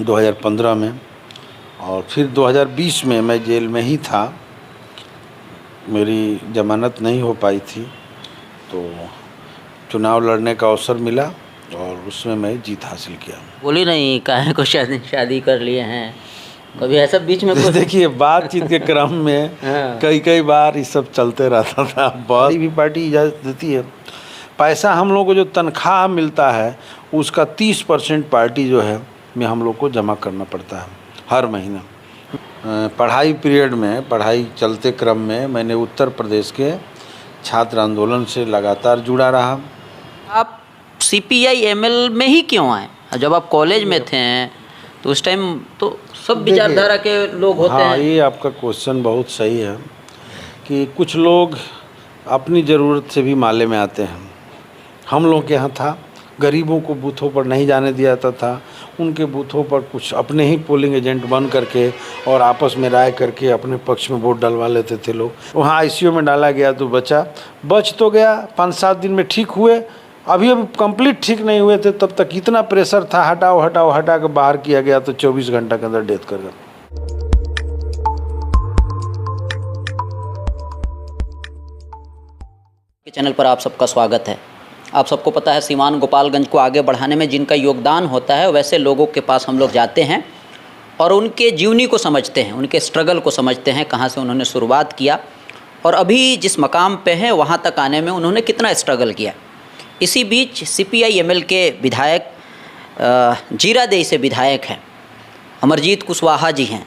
2015 में, और फिर 2020 में मैं जेल में ही था, मेरी जमानत नहीं हो पाई थी, तो चुनाव लड़ने का अवसर मिला और उसमें मैं जीत हासिल किया। बोली नहीं काहे को शादी कर लिए हैं, कभी ऐसा बीच में कुछ? देखिए, बातचीत के क्रम में हाँ। कई बार ये सब चलते रहता था। बहुत भी पार्टी इजाज़त देती है। पैसा हम लोग को जो तनख्वाह मिलता है उसका 30% पार्टी जो है में हम लोग को जमा करना पड़ता है हर महीना। पढ़ाई पीरियड में, पढ़ाई चलते क्रम में मैंने उत्तर प्रदेश के छात्र आंदोलन से लगातार जुड़ा रहा। आप CPI-ML में ही क्यों आए? जब आप कॉलेज में थे तो उस टाइम तो सब विचारधारा के लोग होते हैं। हाँ, ये आपका क्वेश्चन बहुत सही है कि कुछ लोग अपनी ज़रूरत से भी माले में आते हैं। हम लोग के यहाँ था, गरीबों को बूथों पर नहीं जाने दिया जाता था, उनके बूथों पर कुछ अपने ही पोलिंग एजेंट बन करके और आपस में राय करके अपने पक्ष में वोट डलवा लेते थे लोग। वहाँ ICU में डाला गया तो बच तो गया, 5-7 दिन में ठीक हुए। अभी कंप्लीट ठीक नहीं हुए थे, तब तक इतना प्रेशर था, हटा के बाहर किया गया तो 24 घंटा के अंदर डेथ कर गया। चैनल पर आप सबका स्वागत है। आप सबको पता है सीवान गोपालगंज को आगे बढ़ाने में जिनका योगदान होता है वैसे लोगों के पास हम लोग जाते हैं और उनके जीवनी को समझते हैं, उनके स्ट्रगल को समझते हैं, कहाँ से उन्होंने शुरुआत किया और अभी जिस मकाम पे हैं वहाँ तक आने में उन्होंने कितना स्ट्रगल किया। इसी बीच CPI-ML के विधायक जीरादेई से विधायक हैं अमरजीत कुशवाहा जी हैं।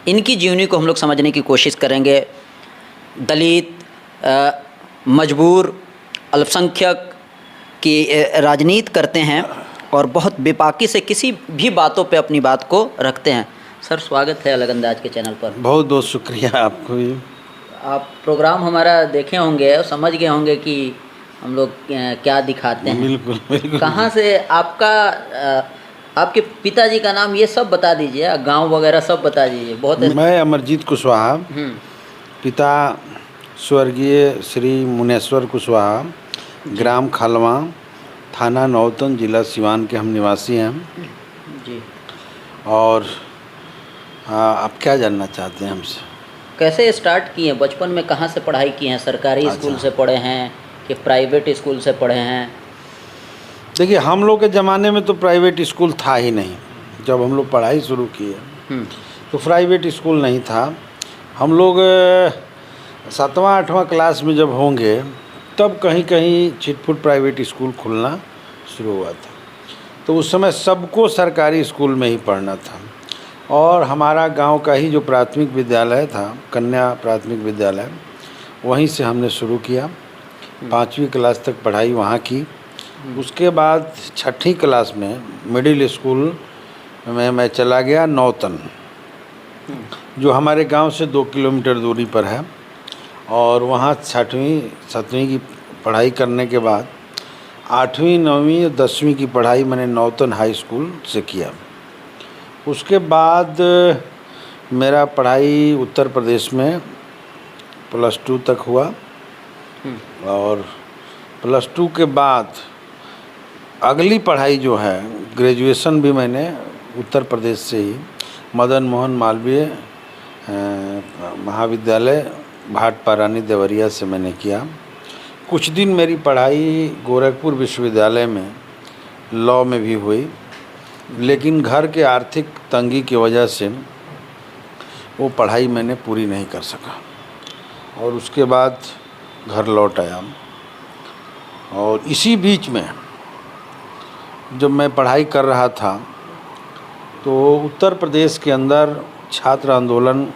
इनकी जीवनी को हम लोग समझने की कोशिश करेंगे। दलित, मजबूर, अल्पसंख्यक की राजनीति करते हैं और बहुत बेबाकी से किसी भी बातों पे अपनी बात को रखते हैं। सर, स्वागत है अलग अंदाज के चैनल पर। बहुत बहुत शुक्रिया आपको भी। आप प्रोग्राम हमारा देखे होंगे और समझ गए होंगे कि हम लोग क्या दिखाते हैं। बिल्कुल। कहाँ से आपके पिताजी का नाम ये सब बता दीजिए, गांव वगैरह सब बता दीजिए। बहुत मैं अमरजीत कुशवाहा, पिता स्वर्गीय श्री मुनेश्वर कुशवाहा, ग्राम खालवा, थाना नौतन, जिला सिवान के हम निवासी हैं जी। और आप क्या जानना चाहते हैं हमसे? कैसे स्टार्ट किए, बचपन में कहाँ से पढ़ाई की हैं? सरकारी स्कूल से पढ़े हैं कि प्राइवेट स्कूल से पढ़े हैं? देखिए, हम लोग के ज़माने में तो प्राइवेट स्कूल था ही नहीं। जब हम लोग पढ़ाई शुरू किए तो प्राइवेट स्कूल नहीं था। हम लोग 7वां-8वां क्लास में जब होंगे तब कहीं छिटपुट प्राइवेट स्कूल खुलना शुरू हुआ था। तो उस समय सबको सरकारी स्कूल में ही पढ़ना था और हमारा गांव का ही जो प्राथमिक विद्यालय था, कन्या प्राथमिक विद्यालय, वहीं से हमने शुरू किया। 5वीं क्लास तक पढ़ाई वहाँ की। उसके बाद 6ठी क्लास में मिडिल स्कूल में मैं चला गया नौतन, जो हमारे गांव से 2 किलोमीटर दूरी पर है। और वहाँ 6वीं 7वीं की पढ़ाई करने के बाद 8वीं 9वीं और 10वीं की पढ़ाई मैंने नौतन हाई स्कूल से किया। उसके बाद मेरा पढ़ाई उत्तर प्रदेश में +2 तक हुआ और +2 के बाद अगली पढ़ाई जो है ग्रेजुएशन भी मैंने उत्तर प्रदेश से ही मदन मोहन मालवीय महाविद्यालय भाटपारानी देवरिया से मैंने किया। कुछ दिन मेरी पढ़ाई गोरखपुर विश्वविद्यालय में लॉ में भी हुई, लेकिन घर के आर्थिक तंगी की वजह से वो पढ़ाई मैंने पूरी नहीं कर सका और उसके बाद घर लौट आया। और इसी बीच में जब मैं पढ़ाई कर रहा था तो उत्तर प्रदेश के अंदर छात्र आंदोलन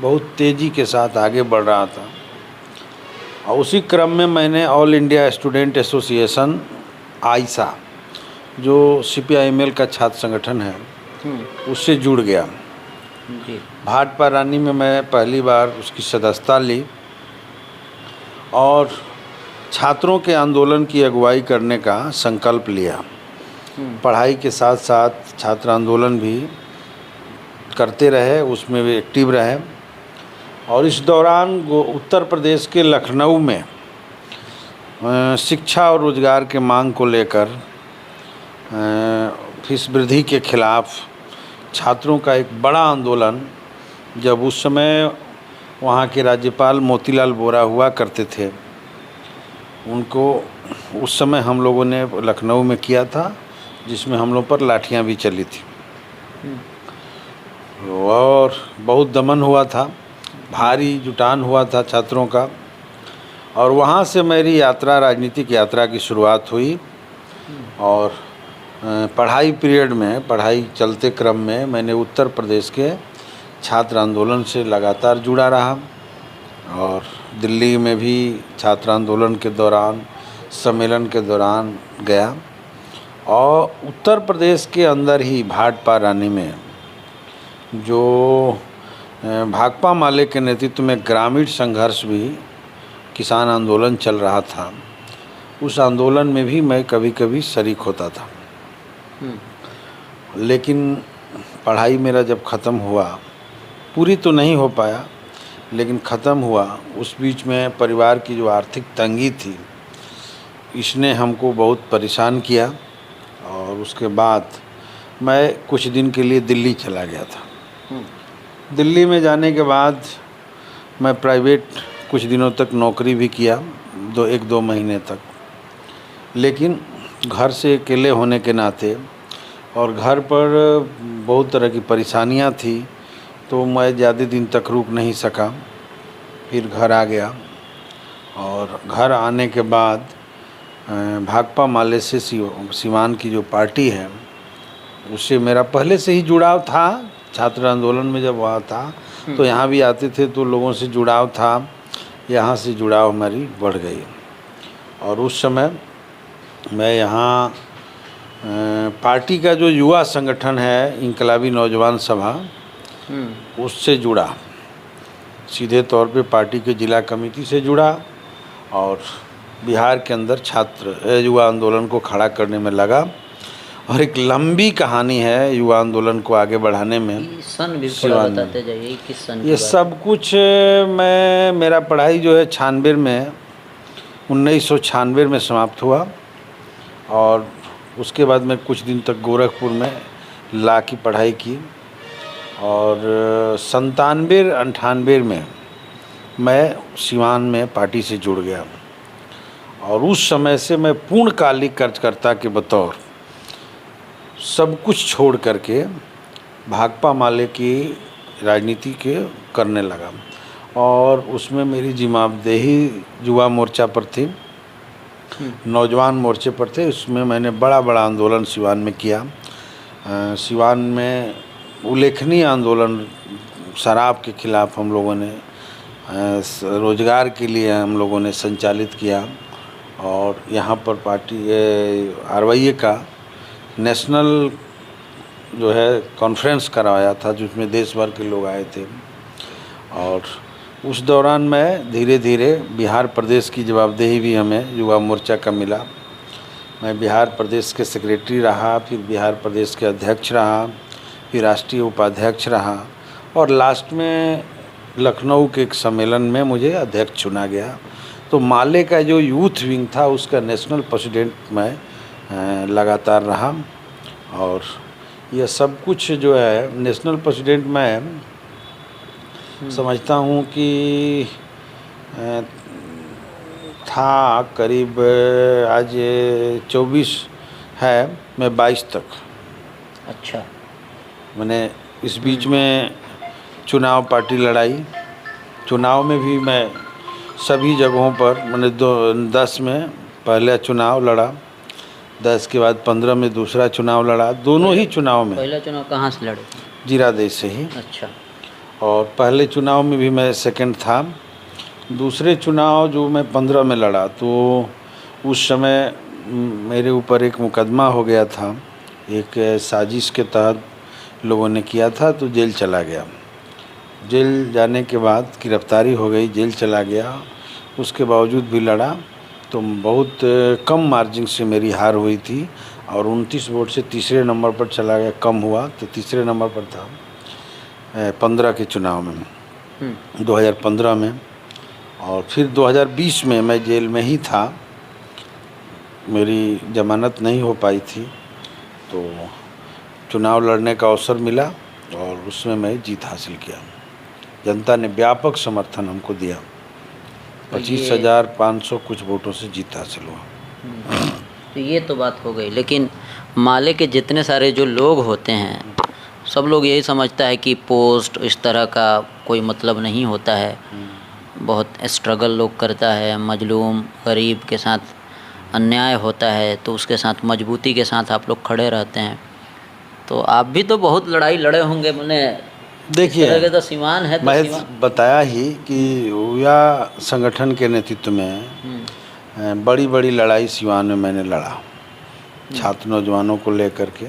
बहुत तेज़ी के साथ आगे बढ़ रहा था और उसी क्रम में मैंने ऑल इंडिया स्टूडेंट एसोसिएशन आइसा, जो CPI-ML का छात्र संगठन है, उससे जुड़ गया। भाटपारानी में मैं पहली बार उसकी सदस्यता ली और छात्रों के आंदोलन की अगुवाई करने का संकल्प लिया। पढ़ाई के साथ साथ छात्र आंदोलन भी करते रहे, उसमें भी एक्टिव रहे। और इस दौरान उत्तर प्रदेश के लखनऊ में शिक्षा और रोज़गार के मांग को लेकर फीस वृद्धि के खिलाफ छात्रों का एक बड़ा आंदोलन, जब उस समय वहाँ के राज्यपाल मोतीलाल वोरा हुआ करते थे, उनको उस समय हम लोगों ने लखनऊ में किया था, जिसमें हम लोग पर लाठियाँ भी चली थी और बहुत दमन हुआ था, भारी जुटान हुआ था छात्रों का। और वहाँ से मेरी यात्रा, राजनीतिक यात्रा की शुरुआत हुई। और पढ़ाई पीरियड में, पढ़ाई चलते क्रम में मैंने उत्तर प्रदेश के छात्र आंदोलन से लगातार जुड़ा रहा और दिल्ली में भी छात्र आंदोलन के दौरान, सम्मेलन के दौरान गया। और उत्तर प्रदेश के अंदर ही भाटपा रानी में जो भाकपा माले के नेतृत्व में ग्रामीण संघर्ष भी, किसान आंदोलन चल रहा था, उस आंदोलन में भी मैं कभी कभी शरीक होता था। लेकिन पढ़ाई मेरा जब ख़त्म हुआ, पूरी तो नहीं हो पाया लेकिन ख़त्म हुआ, उस बीच में परिवार की जो आर्थिक तंगी थी, इसने हमको बहुत परेशान किया। और उसके बाद मैं कुछ दिन के लिए दिल्ली चला गया था। दिल्ली में जाने के बाद मैं प्राइवेट कुछ दिनों तक नौकरी भी किया, 1-2 महीने तक। लेकिन घर से अकेले होने के नाते और घर पर बहुत तरह की परेशानियां थी, तो मैं ज़्यादा दिन तक रुक नहीं सका। फिर घर आ गया और घर आने के बाद भाकपा माले से सीवान की जो पार्टी है, उससे मेरा पहले से ही जुड़ाव था। छात्र आंदोलन में जब हुआ था तो यहाँ भी आते थे, तो लोगों से जुड़ाव था। यहाँ से जुड़ाव हमारी बढ़ गई। और उस समय मैं यहाँ पार्टी का जो युवा संगठन है, इनकलाबी नौजवान सभा, उससे जुड़ा। सीधे तौर पे पार्टी के जिला कमेटी से जुड़ा और बिहार के अंदर छात्र युवा आंदोलन को खड़ा करने में लगा। और एक लंबी कहानी है युवा आंदोलन को आगे बढ़ाने में। सन भी थोड़ा बताते जाइए, किस सन ये सब कुछ मेरा पढ़ाई जो है 1996 में समाप्त हुआ। और उसके बाद मैं कुछ दिन तक गोरखपुर में लॉ की पढ़ाई की। और 97-98 में मैं सीवान में पार्टी से जुड़ गया। और उस समय से मैं पूर्णकालिक कार्यकर्ता के बतौर सब कुछ छोड़ करके भाकपा माले की राजनीति के करने लगा। और उसमें मेरी जिम्मेदारी युवा मोर्चा पर थी, नौजवान मोर्चे पर थे। उसमें मैंने बड़ा बड़ा आंदोलन सीवान में किया। सीवान में उल्लेखनीय आंदोलन शराब के खिलाफ हम लोगों ने, रोजगार के लिए हम लोगों ने संचालित किया। और यहाँ पर पार्टी RYA का नेशनल जो है कॉन्फ्रेंस करवाया था, जिसमें देश भर के लोग आए थे। और उस दौरान मैं धीरे धीरे बिहार प्रदेश की जवाबदेही भी हमें युवा मोर्चा का मिला। मैं बिहार प्रदेश के सेक्रेटरी रहा, फिर बिहार प्रदेश के अध्यक्ष रहा, फिर राष्ट्रीय उपाध्यक्ष रहा और लास्ट में लखनऊ के एक सम्मेलन में मुझे अध्यक्ष चुना गया। तो माले का जो यूथ विंग था, उसका नेशनल प्रेसिडेंट मैं लगातार रहा। और यह सब कुछ जो है नेशनल प्रेसिडेंट मैं समझता हूँ कि था करीब, आज 24 है, मैं 22 तक। अच्छा। मैंने इस बीच में चुनाव पार्टी लड़ाई। चुनाव में भी मैं सभी जगहों पर, मैंने 10 में पहला चुनाव लड़ा, 10 के बाद 15 में दूसरा चुनाव लड़ा। दोनों ही चुनाव में। पहला चुनाव कहाँ से लड़े? जीरादेश से ही। अच्छा। और पहले चुनाव में भी मैं सेकंड था। दूसरे चुनाव जो मैं 15 में लड़ा, तो उस समय मेरे ऊपर एक मुकदमा हो गया था, एक साजिश के तहत लोगों ने किया था, तो जेल चला गया। जेल जाने के बाद गिरफ्तारी हो गई, जेल चला गया। उसके बावजूद भी लड़ा, तो बहुत कम मार्जिन से मेरी हार हुई थी। और 29 वोट से तीसरे नंबर पर चला गया, कम हुआ तो तीसरे नंबर पर था 15 के चुनाव में, 2015 में। और फिर 2020 में मैं जेल में ही था, मेरी जमानत नहीं हो पाई थी। तो चुनाव लड़ने का अवसर मिला और उसमें मैं जीत हासिल किया। जनता ने व्यापक समर्थन हमको दिया। 25,500 कुछ वोटों से जीत हासिल हुआ। तो ये तो बात हो गई, लेकिन माले के जितने सारे जो लोग होते हैं सब लोग यही समझता है कि पोस्ट इस तरह का कोई मतलब नहीं होता है। बहुत स्ट्रगल लोग करता है, मजलूम गरीब के साथ अन्याय होता है तो उसके साथ मजबूती के साथ आप लोग खड़े रहते हैं। तो आप भी तो बहुत लड़ाई लड़े होंगे। मैंने देखिए, तो सीमान है तो मैं बताया ही कि या संगठन के नेतृत्व में बड़ी बड़ी लड़ाई सिवान में मैंने लड़ा, छात्र नौजवानों को लेकर के।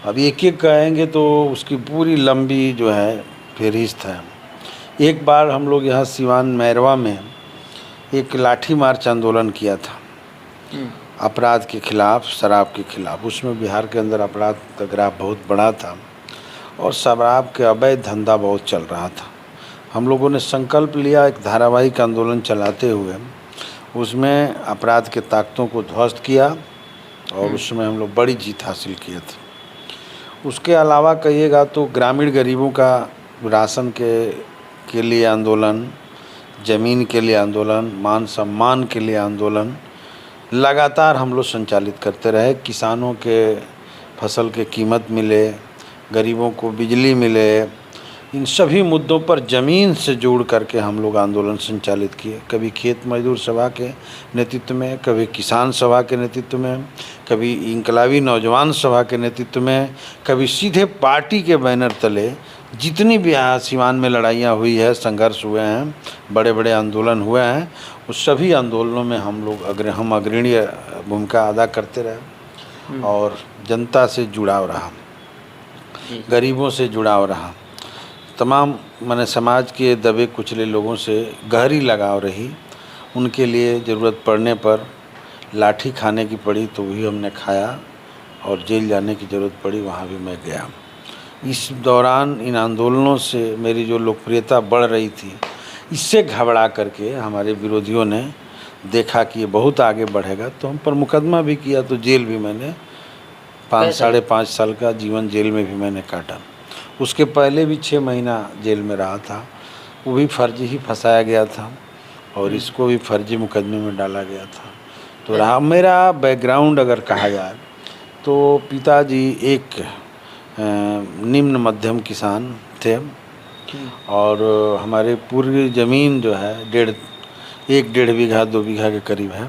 अब एक एक कहेंगे तो उसकी पूरी लंबी जो है फहरिस्त है। एक बार हम लोग यहाँ सिवान मैरवा में एक लाठी मार्च आंदोलन किया था अपराध के खिलाफ, शराब के खिलाफ। उसमें बिहार के अंदर अपराध का ग्राफ बहुत बड़ा था और शराब के अवैध धंधा बहुत चल रहा था। हम लोगों ने संकल्प लिया एक धारावाहिक आंदोलन चलाते हुए उसमें अपराध के ताकतों को ध्वस्त किया और उसमें हम लोग बड़ी जीत हासिल किए थे। उसके अलावा कहिएगा तो ग्रामीण गरीबों का राशन के लिए आंदोलन, ज़मीन के लिए आंदोलन, मान सम्मान के लिए आंदोलन लगातार हम लोग संचालित करते रहे। किसानों के फसल के कीमत मिले, गरीबों को बिजली मिले, इन सभी मुद्दों पर ज़मीन से जोड़ करके हम लोग आंदोलन संचालित किए। कभी खेत मजदूर सभा के नेतृत्व में, कभी किसान सभा के नेतृत्व में, कभी इनकलाबी नौजवान सभा के नेतृत्व में, कभी सीधे पार्टी के बैनर तले। जितनी भी यहाँ सिवान में लड़ाइयाँ हुई है, संघर्ष हुए हैं, बड़े बड़े आंदोलन हुए हैं, उस सभी आंदोलनों में हम लोग हम अग्रणी भूमिका अदा करते रहे और जनता से जुड़ाव रहा, गरीबों से जुड़ाव रहा, तमाम माने समाज के दबे कुचले लोगों से गहरी लगाव रही। उनके लिए ज़रूरत पड़ने पर लाठी खाने की पड़ी तो भी हमने खाया और जेल जाने की ज़रूरत पड़ी वहाँ भी मैं गया। इस दौरान इन आंदोलनों से मेरी जो लोकप्रियता बढ़ रही थी, इससे घबरा करके हमारे विरोधियों ने देखा कि ये बहुत आगे बढ़ेगा तो हम पर मुकदमा भी किया। तो जेल भी मैंने 5-5.5 साल का जीवन जेल में भी मैंने काटा। उसके पहले भी 6 महीना जेल में रहा था, वो भी फर्जी ही फंसाया गया था और इसको भी फर्जी मुकदमे में डाला गया था। तो रहा मेरा बैकग्राउंड अगर कहा जाए तो पिताजी एक निम्न मध्यम किसान थे और हमारे पूरी ज़मीन जो है 1.5 बीघा 2 बीघा के करीब है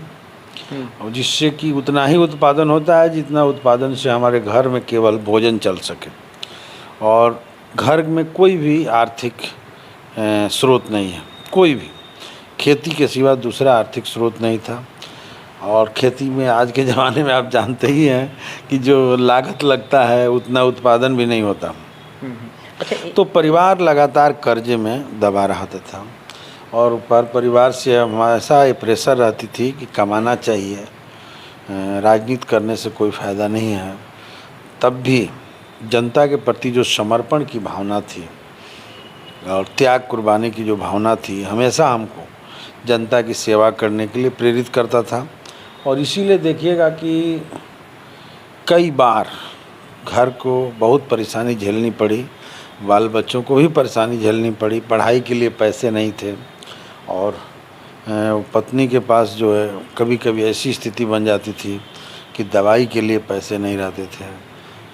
और जिससे कि उतना ही उत्पादन होता है जितना उत्पादन से हमारे घर में केवल भोजन चल सके और घर में कोई भी आर्थिक स्रोत नहीं है, कोई भी खेती के सिवा दूसरा आर्थिक स्रोत नहीं था। और खेती में आज के ज़माने में आप जानते ही हैं कि जो लागत लगता है उतना उत्पादन भी नहीं होता। तो परिवार लगातार कर्जे में दबा रहता था और परिवार से हमेशा ये प्रेशर रहती थी कि कमाना चाहिए, राजनीति करने से कोई फ़ायदा नहीं है। तब भी जनता के प्रति जो समर्पण की भावना थी और त्याग कुर्बानी की जो भावना थी, हमेशा हमको जनता की सेवा करने के लिए प्रेरित करता था। और इसीलिए देखिएगा कि कई बार घर को बहुत परेशानी झेलनी पड़ी, बाल बच्चों को भी परेशानी झेलनी पड़ी, पढ़ाई के लिए पैसे नहीं थे और पत्नी के पास जो है कभी कभी ऐसी स्थिति बन जाती थी कि दवाई के लिए पैसे नहीं रहते थे,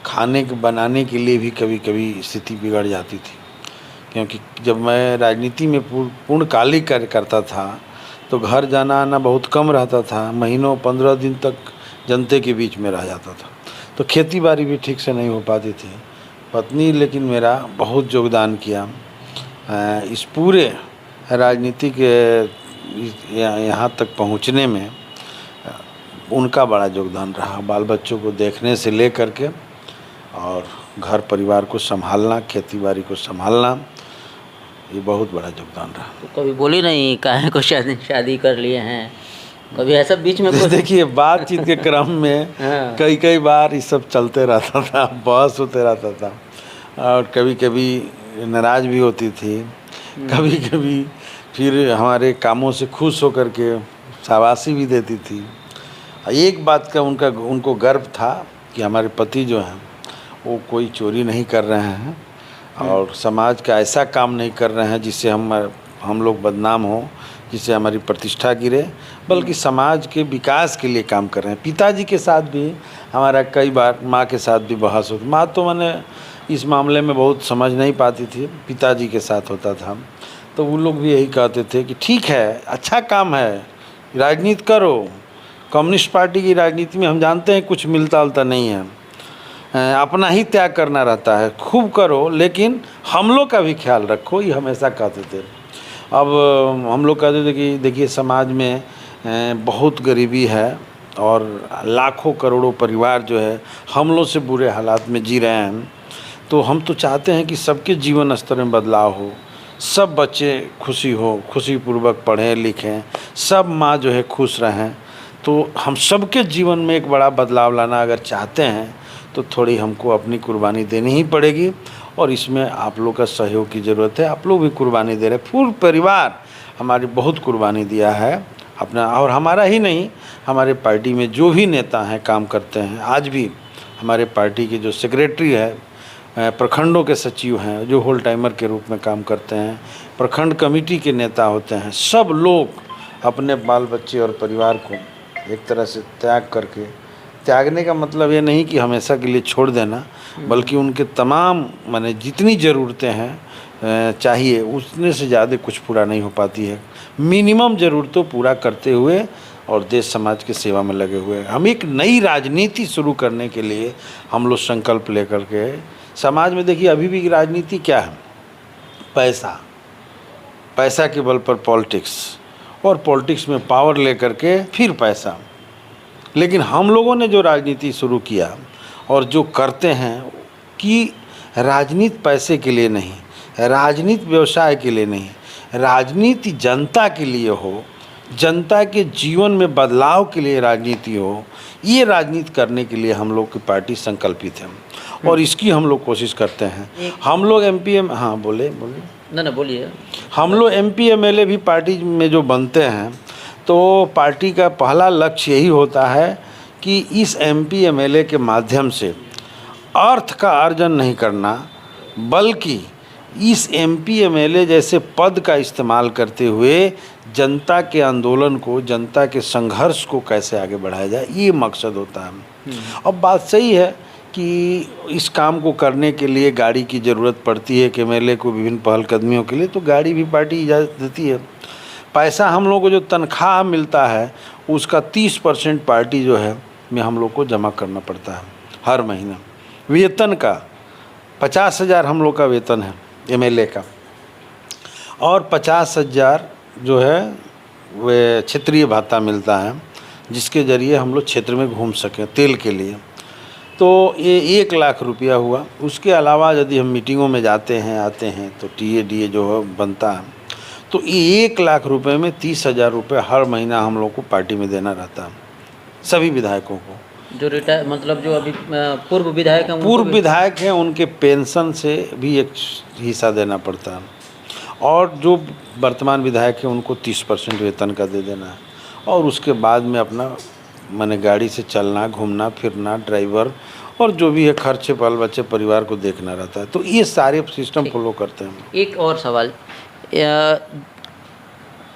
खाने के बनाने के लिए भी कभी कभी स्थिति बिगड़ जाती थी। क्योंकि जब मैं राजनीति में पूर्णकालिक कार्य करता था तो घर जाना आना बहुत कम रहता था, महीनों 15 दिन तक जनता के बीच में रह जाता था, तो खेती बाड़ी भी ठीक से नहीं हो पाती थी। पत्नी लेकिन मेरा बहुत योगदान किया इस पूरे राजनीति के यहाँ तक पहुँचने में, उनका बड़ा योगदान रहा। बाल बच्चों को देखने से ले करके और घर परिवार को संभालना, खेती बाड़ी को संभालना, ये बहुत बड़ा योगदान रहा। तो कभी बोली नहीं काहे को शादी कर लिए हैं, कभी ऐसा बीच में कुछ देखिए बातचीत के क्रम में कई बार ये सब चलते रहता था, बहस होते रहता था और कभी कभी नाराज़ भी होती थी, कभी कभी फिर हमारे कामों से खुश होकर के शाबाशी भी देती थी। एक बात का उनको गर्व था कि हमारे पति जो हैं वो कोई चोरी नहीं कर रहे हैं और समाज का ऐसा काम नहीं कर रहे हैं जिससे हम लोग बदनाम हों, जिससे हमारी प्रतिष्ठा गिरे, बल्कि समाज के विकास के लिए काम कर रहे हैं। पिताजी के साथ भी हमारा कई बार, माँ के साथ भी बहस होती। माँ तो मैंने इस मामले में बहुत समझ नहीं पाती थी, पिताजी के साथ होता था। तो वो लोग भी यही कहते थे कि ठीक है, अच्छा काम है, राजनीति करो। कम्युनिस्ट पार्टी की राजनीति में हम जानते हैं कुछ मिलता जुलता नहीं है, अपना ही त्याग करना रहता है। खूब करो लेकिन हम लोग का भी ख्याल रखो, ये हमेशा कहते थे। अब हम लोग कहते थे कि देखिए समाज में बहुत गरीबी है और लाखों करोड़ों परिवार जो है हम लोग से बुरे हालात में जी रहे हैं। तो हम तो चाहते हैं कि सबके जीवन स्तर में बदलाव हो, सब बच्चे खुशीपूर्वक पढ़ें लिखें, सब माँ जो है खुश रहें। तो हम सबके जीवन में एक बड़ा बदलाव लाना अगर चाहते हैं तो थोड़ी हमको अपनी कुर्बानी देनी ही पड़ेगी और इसमें आप लोग का सहयोग की ज़रूरत है। आप लोग भी कुर्बानी दे रहे हैं, पूर्ण परिवार हमारी बहुत कुर्बानी दिया है अपना। और हमारा ही नहीं, हमारे पार्टी में जो भी नेता हैं काम करते हैं, आज भी हमारे पार्टी के जो सेक्रेटरी है, प्रखंडों के सचिव हैं जो होल टाइमर के रूप में काम करते हैं, प्रखंड कमेटी के नेता होते हैं, सब लोग अपने बाल बच्चे और परिवार को एक तरह से त्याग करके, त्यागने का मतलब ये नहीं कि हमेशा के लिए छोड़ देना, बल्कि उनके तमाम माने जितनी ज़रूरतें हैं चाहिए उसने से ज़्यादा कुछ पूरा नहीं हो पाती है, मिनिमम ज़रूरतों पूरा करते हुए और देश समाज की सेवा में लगे हुए। हम एक नई राजनीति शुरू करने के लिए हम लोग संकल्प लेकर के समाज में, देखिए अभी भी राजनीति क्या है, पैसा के बल पर पॉलिटिक्स, और पॉलिटिक्स में पावर लेकर के फिर पैसा। लेकिन हम लोगों ने जो राजनीति शुरू किया और जो करते हैं कि राजनीति पैसे के लिए नहीं, राजनीति व्यवसाय के लिए नहीं, राजनीति जनता के लिए हो, जनता के जीवन में बदलाव के लिए राजनीति हो। ये राजनीति करने के लिए हम लोग की पार्टी संकल्पित है और इसकी हम लोग कोशिश करते हैं। हम लोग हाँ बोले ना बोलिए। हम लोग MP MLA भी पार्टी में जो बनते हैं तो पार्टी का पहला लक्ष्य यही होता है कि इस MP MLA के माध्यम से अर्थ का अर्जन नहीं करना, बल्कि इस MP MLA जैसे पद का इस्तेमाल करते हुए जनता के आंदोलन को, जनता के संघर्ष को कैसे आगे बढ़ाया जाए, ये मकसद होता है। अब बात सही है कि इस काम को करने के लिए गाड़ी की ज़रूरत पड़ती है कि MLA को विभिन्न पहलकदमियों के लिए, तो गाड़ी भी पार्टी इजाज़त देती है। पैसा हम लोग को जो तनख्वाह मिलता है उसका 30% पार्टी जो है में हम लोग को जमा करना पड़ता है हर महीना। वेतन का 50,000 हम लोग का वेतन है MLA का, और 50,000 जो है वे क्षेत्रीय भत्ता मिलता है जिसके ज़रिए हम लोग क्षेत्र में घूम सकें तेल के लिए। तो ये 1 लाख रुपया हुआ। उसके अलावा यदि हम मीटिंगों में जाते हैं आते हैं तो TA जो है बनता है, तो ये 1 लाख रुपए में 30,000 रुपये हर महीना हम लोग को पार्टी में देना रहता है, सभी विधायकों को। जो रिटायर मतलब जो अभी पूर्व विधायक हैं उनके पेंशन से भी एक हिस्सा देना पड़ता है, और जो वर्तमान विधायक हैं उनको 30% वेतन का दे देना है। और उसके बाद में अपना माने गाड़ी से चलना, घूमना फिरना, ड्राइवर और जो भी है खर्चे बाल बच्चे परिवार को देखना रहता है। तो ये सारे सिस्टम फॉलो करते हैं। एक और सवाल,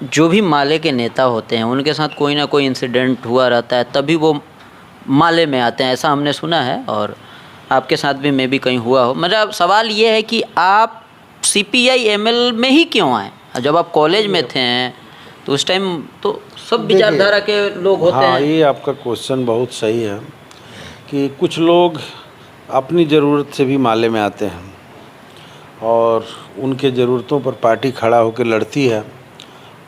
जो भी माले के नेता होते हैं उनके साथ कोई ना कोई इंसिडेंट हुआ रहता है तभी वो माले में आते हैं, ऐसा हमने सुना है, और आपके साथ भी मे भी कहीं हुआ हो। मेरा सवाल ये है कि आप CPI ML में ही क्यों आए? जब आप कॉलेज में थे तो उस टाइम तो सब विचारधारा के लोग होते हैं। हाँ, ये आपका क्वेश्चन बहुत सही है कि कुछ लोग अपनी ज़रूरत से भी माले में आते हैं और उनके ज़रूरतों पर पार्टी खड़ा होकर लड़ती है,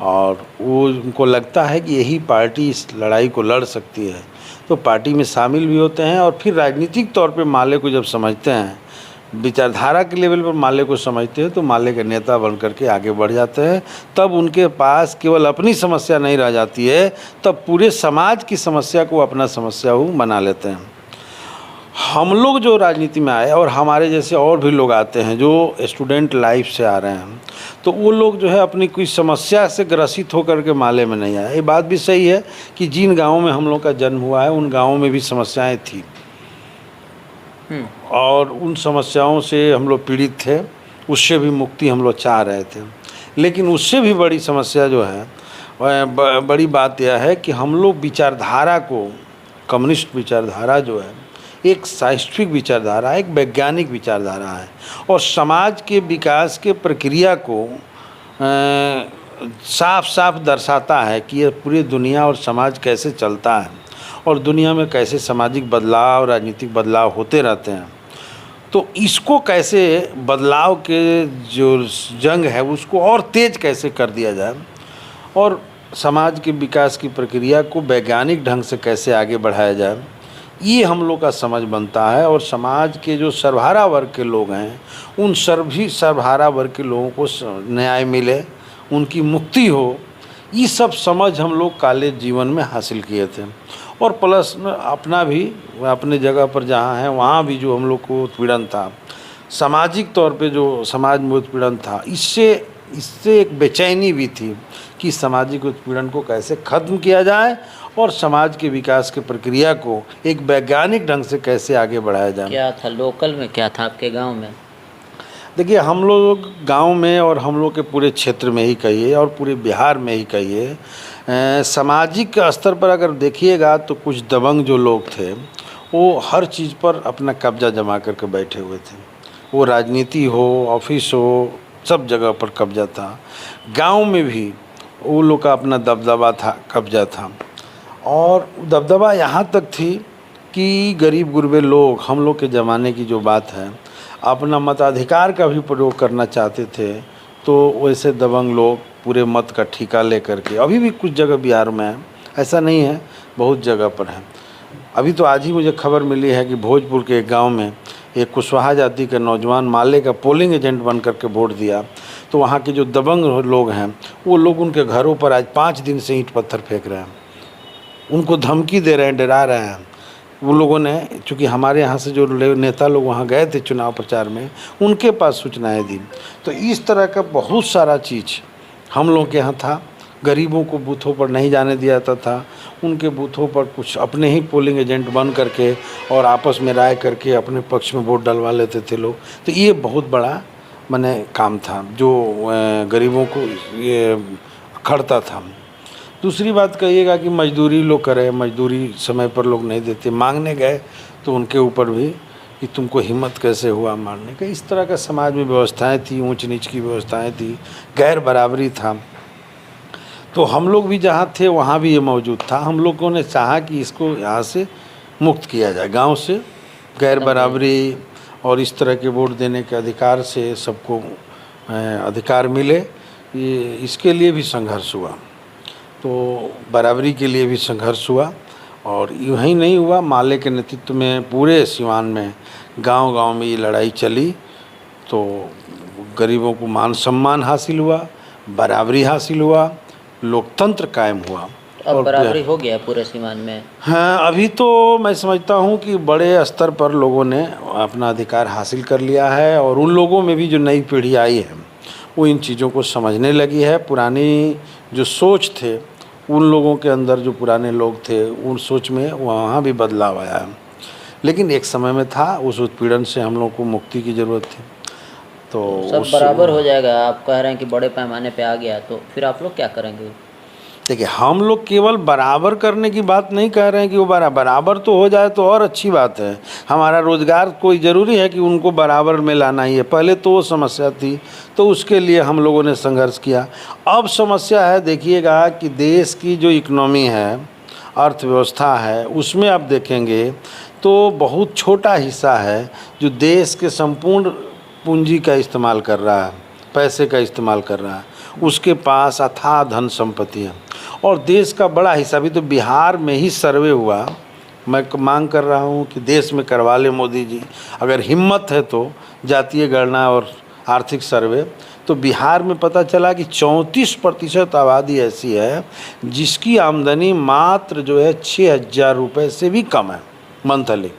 और वो उनको लगता है कि यही पार्टी इस लड़ाई को लड़ सकती है, तो पार्टी में शामिल भी होते हैं। और फिर राजनीतिक तौर पे माले को जब समझते हैं, विचारधारा के लेवल पर माले को समझते हैं, तो माले के नेता बन करके आगे बढ़ जाते हैं। तब उनके पास केवल अपनी समस्या नहीं रह जाती है, तब पूरे समाज की समस्या को अपना समस्या वो बना लेते हैं। हम लोग जो राजनीति में आए और हमारे जैसे और भी लोग आते हैं जो स्टूडेंट लाइफ से आ रहे हैं, तो वो लोग जो है अपनी कोई समस्या से ग्रसित होकर के माले में नहीं आए। ये बात भी सही है कि जिन गाँवों में हम लोग का जन्म हुआ है उन गाँवों में भी समस्याएं थी, और उन समस्याओं से हम लोग पीड़ित थे, उससे भी मुक्ति हम लोग चाह रहे थे। लेकिन उससे भी बड़ी समस्या जो है, बड़ी बात यह है कि हम लोग विचारधारा को, कम्युनिस्ट विचारधारा जो है एक साइंटिफिक विचारधारा, एक वैज्ञानिक विचारधारा है और समाज के विकास के प्रक्रिया को साफ साफ दर्शाता है कि ये पूरी दुनिया और समाज कैसे चलता है और दुनिया में कैसे सामाजिक बदलाव, राजनीतिक बदलाव होते रहते हैं। तो इसको कैसे बदलाव के जो जंग है उसको और तेज कैसे कर दिया जाए और समाज के विकास की प्रक्रिया को वैज्ञानिक ढंग से कैसे आगे बढ़ाया जाए, ये हम लोग का समझ बनता है। और समाज के जो सर्वहारा वर्ग के लोग हैं, उन सभी सर्वहारा वर्ग के लोगों को न्याय मिले, उनकी मुक्ति हो, ये सब समझ हम लोग कॉलेज जीवन में हासिल किए थे। और प्लस अपना भी अपने जगह पर जहाँ है वहाँ भी जो हम लोग को उत्पीड़न था, सामाजिक तौर पे जो समाज में उत्पीड़न था, इससे एक बेचैनी भी थी कि सामाजिक उत्पीड़न को कैसे ख़त्म किया जाए और समाज के विकास की प्रक्रिया को एक वैज्ञानिक ढंग से कैसे आगे बढ़ाया जाए। क्या था लोकल में, क्या था आपके गांव में? देखिए, हम लोग गांव में और हम लोग के पूरे क्षेत्र में ही कहिए और पूरे बिहार में ही कहिए, सामाजिक स्तर पर अगर देखिएगा तो कुछ दबंग जो लोग थे वो हर चीज़ पर अपना कब्जा जमा करके बैठे हुए थे। वो राजनीति हो, ऑफिस हो, सब जगह पर कब्जा था। गांव में भी वो लोग का अपना दबदबा था, कब्जा था। और दबदबा यहाँ तक थी कि गरीब गुरबे लोग, हम लोग के ज़माने की जो बात है, अपना मताधिकार का भी प्रयोग करना चाहते थे। तो वैसे दबंग लोग पूरे मत का ठेका ले करके, अभी भी कुछ जगह बिहार में है, ऐसा नहीं है, बहुत जगह पर है। अभी तो आज ही मुझे खबर मिली है कि भोजपुर के एक गांव में एक कुशवाहा जाति के नौजवान माले का पोलिंग एजेंट बन करके वोट दिया। तो वहाँ के जो दबंग लोग हैं, वो लोग उनके घरों पर आज 5 दिन से ईंट पत्थर फेंक रहे हैं, उनको धमकी दे रहे हैं, डरा रहे हैं। वो लोगों ने, चूँकि हमारे यहाँ से जो नेता लोग वहाँ गए थे चुनाव प्रचार में, उनके पास सूचनाएं दी। तो इस तरह का बहुत सारा चीज़ हम लोग के यहाँ था। गरीबों को बूथों पर नहीं जाने दिया जाता था, उनके बूथों पर कुछ अपने ही पोलिंग एजेंट बन करके और आपस में राय करके अपने पक्ष में वोट डलवा लेते थे लोग। तो ये बहुत बड़ा माने काम था जो गरीबों को ये खड़ता था। दूसरी बात कहिएगा कि मजदूरी लोग करें, मजदूरी समय पर लोग नहीं देते, मांगने गए तो उनके ऊपर भी कि तुमको हिम्मत कैसे हुआ मारने का। इस तरह का समाज में व्यवस्थाएं थी, ऊंच नीच की व्यवस्थाएं थी, गैर बराबरी था। तो हम लोग भी जहाँ थे वहाँ भी ये मौजूद था। हम लोगों ने चाहा कि इसको यहाँ से मुक्त किया जाए, गांव से गैर बराबरी और इस तरह के वोट देने के अधिकार से सबको अधिकार मिले। ये इसके लिए भी संघर्ष हुआ, तो बराबरी के लिए भी संघर्ष हुआ। और यूँ ही नहीं हुआ, माले के नेतृत्व में पूरे सिवान में गांव-गांव में ये लड़ाई चली। तो गरीबों को मान सम्मान हासिल हुआ, बराबरी हासिल हुआ, लोकतंत्र कायम हुआ। अब बराबरी हो गया पूरे सीमान में? हाँ, अभी तो मैं समझता हूँ कि बड़े स्तर पर लोगों ने अपना अधिकार हासिल कर लिया है और उन लोगों में भी जो नई पीढ़ी आई है वो इन चीज़ों को समझने लगी है। पुरानी जो सोच थे उन लोगों के अंदर, जो पुराने लोग थे, उन सोच में वहाँ भी बदलाव आया है। लेकिन एक समय में था, उस उत्पीड़न से हम लोग को मुक्ति की ज़रूरत थी। तो सब बराबर हो जाएगा, आप कह रहे हैं कि बड़े पैमाने पे आ गया, तो फिर आप लोग क्या करेंगे? देखिए, हम लोग केवल बराबर करने की बात नहीं कह रहे हैं कि वो बराबर तो हो जाए तो और अच्छी बात है। हमारा रोज़गार कोई ज़रूरी है कि उनको बराबर में लाना ही है। पहले तो वो समस्या थी, तो उसके लिए हम लोगों ने संघर्ष किया। अब समस्या है, देखिएगा कि देश की जो इकोनॉमी है, अर्थव्यवस्था है, उसमें आप देखेंगे तो बहुत छोटा हिस्सा है जो देश के संपूर्ण पूंजी का इस्तेमाल कर रहा है, पैसे का इस्तेमाल कर रहा है। उसके पास अथाह धन संपत्ति है और देश का बड़ा हिस्सा, भी तो बिहार में ही सर्वे हुआ, मैं मांग कर रहा हूँ कि देश में करवा ले मोदी जी, अगर हिम्मत है तो जातीय गणना और आर्थिक सर्वे। तो बिहार में पता चला कि 34% आबादी ऐसी है जिसकी आमदनी मात्र जो है 6,000 रुपये से भी कम है मंथली।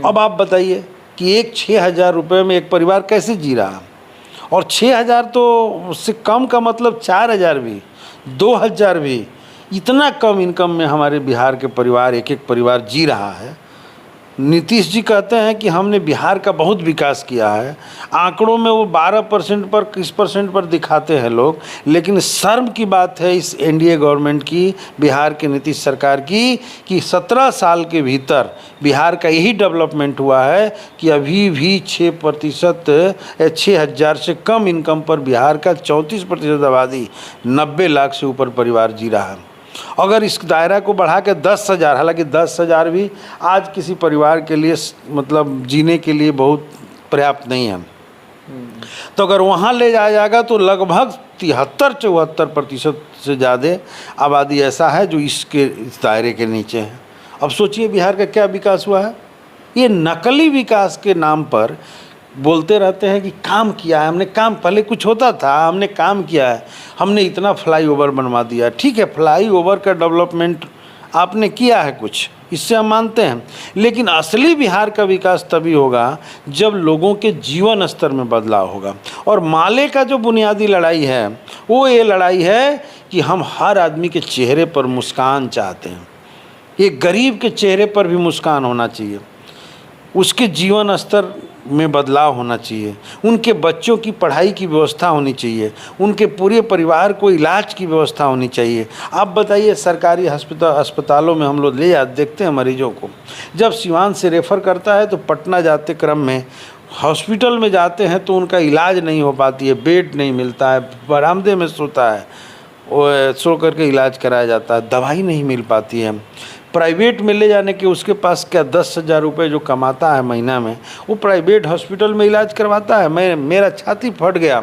अब आप बताइए कि एक 6,000 रुपये में एक परिवार कैसे जी रहा है? और 6,000 तो उससे कम का मतलब 4,000 भी, 2,000 भी, इतना कम इनकम में हमारे बिहार के परिवार, एक एक परिवार जी रहा है। नीतीश जी कहते हैं कि हमने बिहार का बहुत विकास किया है, आंकड़ों में वो 12% पर 20% पर दिखाते हैं लोग, लेकिन शर्म की बात है इस एनडीए गवर्नमेंट की, बिहार के नीतीश सरकार की, कि 17 साल के भीतर बिहार का यही डेवलपमेंट हुआ है कि अभी भी 6% 6,000 से कम इनकम पर बिहार का 34% आबादी 90 लाख से ऊपर परिवार जी रहा है। अगर इस दायरा को बढ़ा के 10,000, हालांकि 10,000 भी आज किसी परिवार के लिए मतलब जीने के लिए बहुत पर्याप्त नहीं है, तो अगर वहाँ ले जाया जाएगा तो लगभग 73-74% से ज़्यादा आबादी ऐसा है जो इस दायरे के नीचे है। अब सोचिए बिहार का क्या विकास हुआ है। ये नकली विकास के नाम पर बोलते रहते हैं कि काम किया है हमने, काम पहले कुछ होता था, हमने काम किया है, हमने इतना फ्लाईओवर बनवा दिया। ठीक है, फ्लाईओवर का डेवलपमेंट आपने किया है कुछ, इससे हम मानते हैं, लेकिन असली बिहार का विकास तभी होगा जब लोगों के जीवन स्तर में बदलाव होगा। और माले का जो बुनियादी लड़ाई है वो ये लड़ाई है कि हम हर आदमी के चेहरे पर मुस्कान चाहते हैं। ये गरीब के चेहरे पर भी मुस्कान होना चाहिए, उसके जीवन स्तर में बदलाव होना चाहिए, उनके बच्चों की पढ़ाई की व्यवस्था होनी चाहिए, उनके पूरे परिवार को इलाज की व्यवस्था होनी चाहिए। आप बताइए, सरकारी अस्पतालों में हम लोग ले जाते देखते हैं मरीजों को, जब सिवान से रेफ़र करता है तो पटना जाते क्रम में हॉस्पिटल में जाते हैं तो उनका इलाज नहीं हो पाती है, बेड नहीं मिलता है, बरामदे में सोता है, सो करके इलाज कराया जाता है, दवाई नहीं मिल पाती है। प्राइवेट में ले जाने के उसके पास क्या 10,000 रुपये जो कमाता है महीना में, वो प्राइवेट हॉस्पिटल में इलाज करवाता है। मेरा छाती फट गया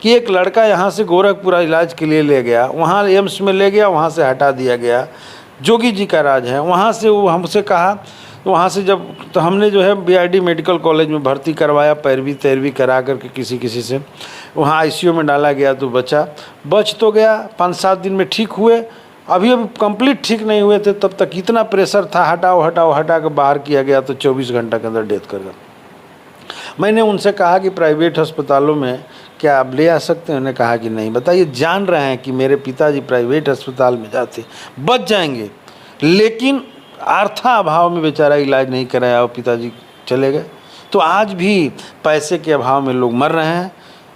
कि एक लड़का यहाँ से गोरखपुरा इलाज के लिए ले गया, वहाँ एम्स में ले गया, वहाँ से हटा दिया गया, जोगी जी का राज है। वहाँ से वो हमसे कहा, तो वहाँ से जब तो हमने जो है बीआरडी मेडिकल कॉलेज में भर्ती करवाया, पैरवी तैरवी करा करके किसी से वहाँ आईसीयू में डाला गया तो बच तो गया, 5-7 दिन में ठीक हुए। अभी कंप्लीट ठीक नहीं हुए थे, तब तक इतना प्रेशर था, हटा के बाहर किया गया तो 24 घंटा के अंदर डेथ कर गया। मैंने उनसे कहा कि प्राइवेट अस्पतालों में क्या आप ले आ सकते हैं? उन्होंने कहा कि नहीं। बताइए, जान रहे हैं कि मेरे पिताजी प्राइवेट अस्पताल में जाते बच जाएंगे, लेकिन आर्था अभाव में बेचारा इलाज नहीं कराया और पिताजी चले गए। तो आज भी पैसे के अभाव में लोग मर रहे हैं।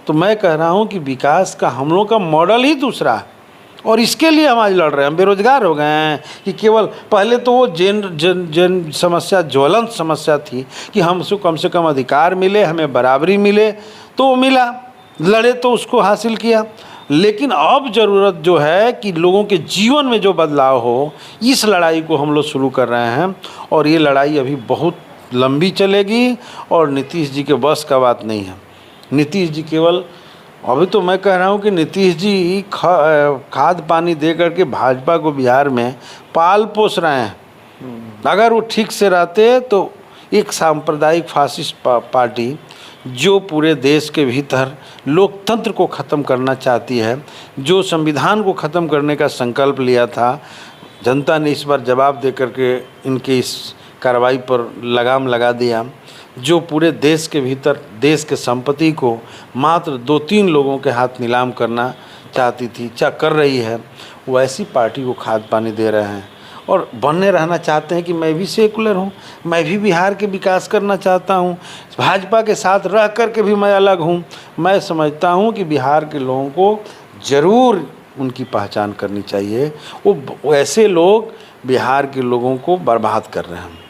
तो मैं कह रहा हूँ कि विकास का हम लोग का मॉडल ही दूसरा है, और इसके लिए हम आज लड़ रहे हैं। हम बेरोजगार हो गए हैं कि केवल पहले तो वो जन समस्या, ज्वलंत समस्या थी कि हमसे कम से कम अधिकार मिले, हमें बराबरी मिले, तो वो मिला, लड़े तो उसको हासिल किया। लेकिन अब ज़रूरत जो है कि लोगों के जीवन में जो बदलाव हो, इस लड़ाई को हम लोग शुरू कर रहे हैं, और ये लड़ाई अभी बहुत लंबी चलेगी और नीतीश जी के बस का बात नहीं है। नीतीश जी केवल, अभी तो मैं कह रहा हूँ कि नीतीश जी खाद पानी दे करके भाजपा को बिहार में पाल पोस रहे हैं। अगर वो ठीक से रहते तो एक सांप्रदायिक फासिस्ट पार्टी जो पूरे देश के भीतर लोकतंत्र को ख़त्म करना चाहती है, जो संविधान को ख़त्म करने का संकल्प लिया था, जनता ने इस बार जवाब दे करके इनके इस कार्रवाई पर लगाम लगा दिया। जो पूरे देश के भीतर देश के संपत्ति को मात्र 2-3 लोगों के हाथ नीलाम करना चाहती थी, कर रही है, वो ऐसी पार्टी को खाद पानी दे रहे हैं और बने रहना चाहते हैं कि मैं भी सेकुलर हूँ, मैं भी बिहार के विकास करना चाहता हूँ, भाजपा के साथ रह कर के भी मैं अलग हूँ। मैं समझता हूँ कि बिहार के लोगों को ज़रूर उनकी पहचान करनी चाहिए। वो ऐसे लोग बिहार के लोगों को बर्बाद कर रहे हैं।